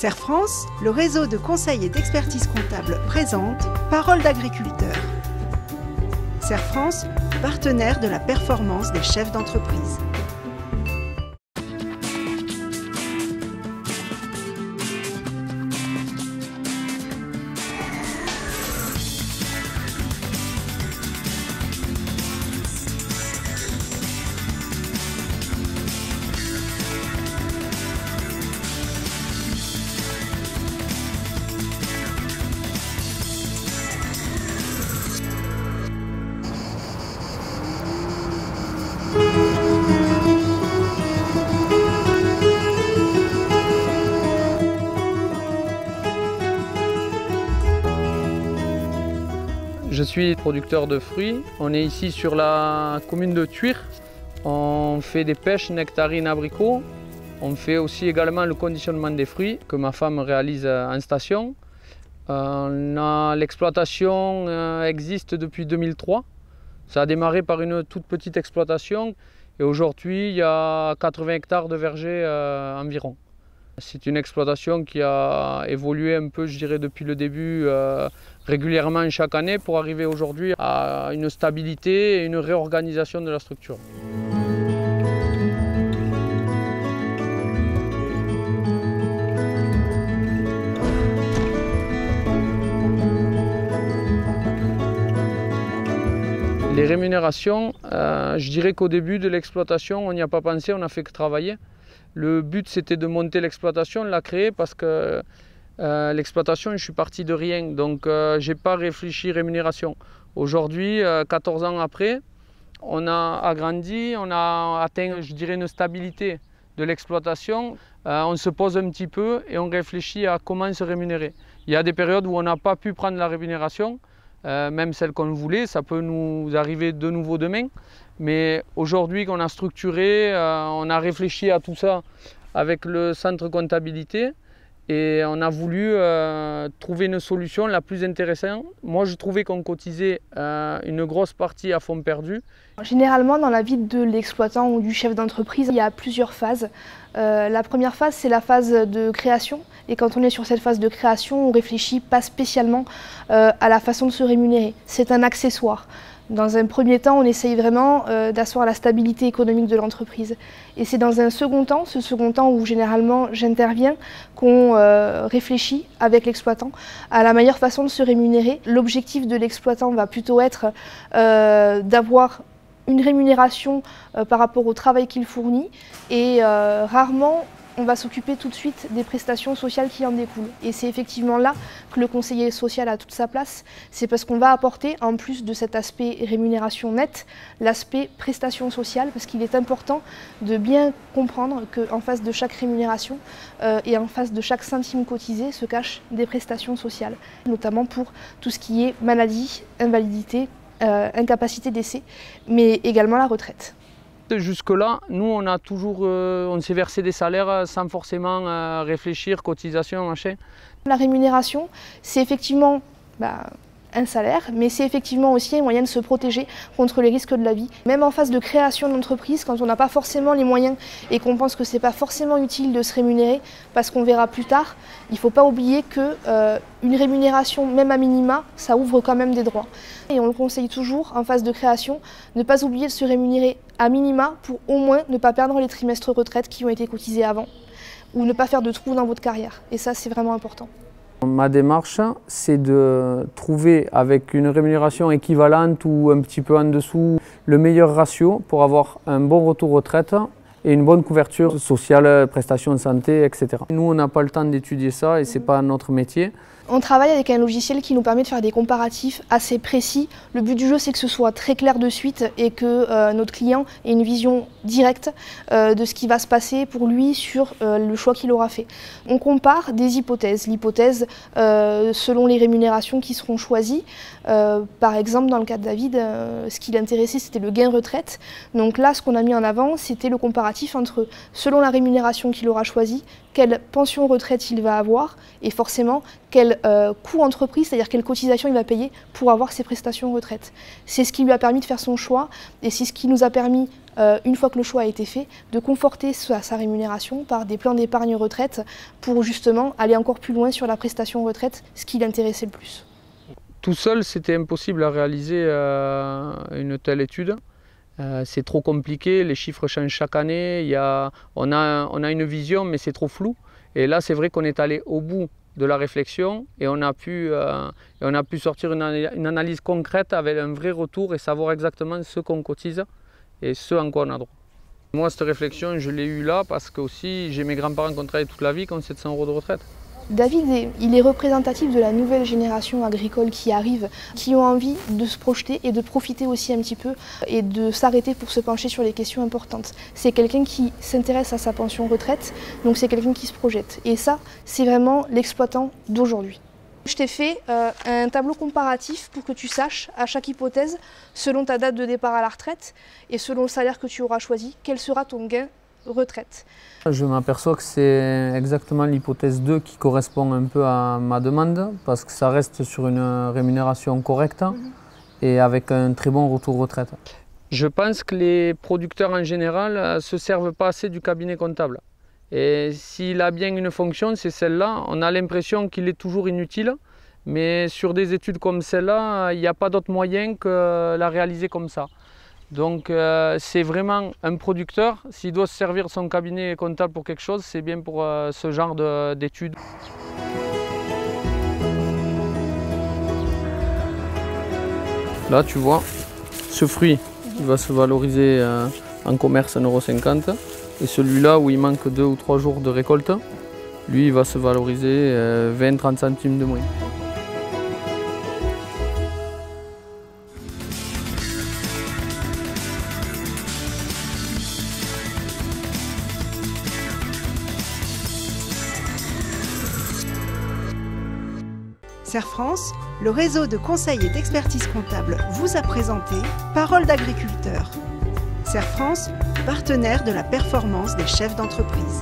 Serre France, le réseau de conseil et d'expertise comptable présente Parole d'agriculteur. Serre France, partenaire de la performance des chefs d'entreprise. Je suis producteur de fruits. On est ici sur la commune de Thuir. On fait des pêches, nectarines, abricots. On fait aussi également le conditionnement des fruits que ma femme réalise en station. L'exploitation existe depuis 2003. Ça a démarré par une toute petite exploitation et aujourd'hui il y a 80 hectares de vergers environ. C'est une exploitation qui a évolué un peu, je dirais, depuis le début, régulièrement chaque année pour arriver aujourd'hui à une stabilité et une réorganisation de la structure. Les rémunérations, je dirais qu'au début de l'exploitation, on n'y a pas pensé, on n'a fait que travailler. Le but, c'était de monter l'exploitation, de la créer parce que l'exploitation, je suis parti de rien, donc je n'ai pas réfléchi rémunération. Aujourd'hui, 14 ans après, on a agrandi, on a atteint, je dirais, une stabilité de l'exploitation. On se pose un petit peu et on réfléchit à comment se rémunérer. Il y a des périodes où on n'a pas pu prendre la rémunération, même celle qu'on voulait, ça peut nous arriver de nouveau demain. Mais aujourd'hui qu'on a structuré, on a réfléchi à tout ça avec le centre comptabilité et on a voulu trouver une solution la plus intéressante. Moi je trouvais qu'on cotisait une grosse partie à fond perdu. Généralement dans la vie de l'exploitant ou du chef d'entreprise, il y a plusieurs phases. La première phase, c'est la phase de création. Et quand on est sur cette phase de création, on ne réfléchit pas spécialement à la façon de se rémunérer. C'est un accessoire. Dans un premier temps, on essaye vraiment d'asseoir la stabilité économique de l'entreprise. Et c'est dans un second temps, ce second temps où généralement j'interviens, qu'on réfléchit avec l'exploitant à la meilleure façon de se rémunérer. L'objectif de l'exploitant va plutôt être d'avoir une rémunération par rapport au travail qu'il fournit et rarement on va s'occuper tout de suite des prestations sociales qui en découlent. Et c'est effectivement là que le conseiller social a toute sa place. C'est parce qu'on va apporter, en plus de cet aspect rémunération nette, l'aspect prestation sociale, parce qu'il est important de bien comprendre qu'en face de chaque rémunération et en face de chaque centime cotisé se cachent des prestations sociales, notamment pour tout ce qui est maladie, invalidité, incapacité d'essai, mais également la retraite. Jusque-là, nous, on s'est versé des salaires sans forcément réfléchir, cotisation, machin. La rémunération, c'est effectivement un salaire, mais c'est effectivement aussi un moyen de se protéger contre les risques de la vie. Même en phase de création d'entreprise, quand on n'a pas forcément les moyens et qu'on pense que ce n'est pas forcément utile de se rémunérer parce qu'on verra plus tard, il ne faut pas oublier qu'une rémunération, même à minima, ça ouvre quand même des droits. Et on le conseille toujours, en phase de création, ne pas oublier de se rémunérer à minima pour au moins ne pas perdre les trimestres retraite qui ont été cotisés avant ou ne pas faire de trous dans votre carrière. Et ça, c'est vraiment important. Ma démarche, c'est de trouver avec une rémunération équivalente ou un petit peu en dessous le meilleur ratio pour avoir un bon retour retraite et une bonne couverture sociale, prestations de santé, etc. Nous, on n'a pas le temps d'étudier ça et ce n'est pas notre métier. On travaille avec un logiciel qui nous permet de faire des comparatifs assez précis. Le but du jeu, c'est que ce soit très clair de suite et que notre client ait une vision directe de ce qui va se passer pour lui sur le choix qu'il aura fait. On compare des hypothèses. L'hypothèse selon les rémunérations qui seront choisies. Par exemple, dans le cas de David, ce qui l'intéressait, c'était le gain retraite. Donc là, ce qu'on a mis en avant, c'était le comparatif entre, selon la rémunération qu'il aura choisie, quelle pension retraite il va avoir et forcément quel coût entreprise, c'est-à-dire quelle cotisation il va payer pour avoir ses prestations retraite. C'est ce qui lui a permis de faire son choix et c'est ce qui nous a permis une fois que le choix a été fait, de conforter sa rémunération par des plans d'épargne retraite pour justement aller encore plus loin sur la prestation retraite, ce qui l'intéressait le plus. Tout seul, c'était impossible à réaliser une telle étude. C'est trop compliqué, les chiffres changent chaque année, on a une vision mais c'est trop flou. Et là c'est vrai qu'on est allé au bout de la réflexion et on a pu sortir une analyse concrète avec un vrai retour et savoir exactement ce qu'on cotise et ce en quoi on a droit. Moi cette réflexion je l'ai eue là parce que aussi j'ai mes grands-parents qui ont travaillé toute la vie qui ont 700 € de retraite. David, il est représentatif de la nouvelle génération agricole qui arrive, qui ont envie de se projeter et de profiter aussi un petit peu et de s'arrêter pour se pencher sur les questions importantes. C'est quelqu'un qui s'intéresse à sa pension retraite, donc c'est quelqu'un qui se projette. Et ça, c'est vraiment l'exploitant d'aujourd'hui. Je t'ai fait un tableau comparatif pour que tu saches, à chaque hypothèse, selon ta date de départ à la retraite et selon le salaire que tu auras choisi, quel sera ton gain retraite. Je m'aperçois que c'est exactement l'hypothèse 2 qui correspond un peu à ma demande parce que ça reste sur une rémunération correcte et avec un très bon retour retraite. Je pense que les producteurs en général ne se servent pas assez du cabinet comptable. Et s'il a bien une fonction, c'est celle-là. On a l'impression qu'il est toujours inutile, mais sur des études comme celle-là, il n'y a pas d'autre moyen que la réaliser comme ça. Donc c'est vraiment un producteur, s'il doit se servir de son cabinet comptable pour quelque chose, c'est bien pour ce genre d'études. Là tu vois, ce fruit il va se valoriser en commerce 1,50 € et celui-là où il manque 2 ou 3 jours de récolte, lui il va se valoriser 20-30 centimes de moins. Serre France, le réseau de conseils et d'expertise comptable vous a présenté Parole d'agriculteur. Serre France, partenaire de la performance des chefs d'entreprise.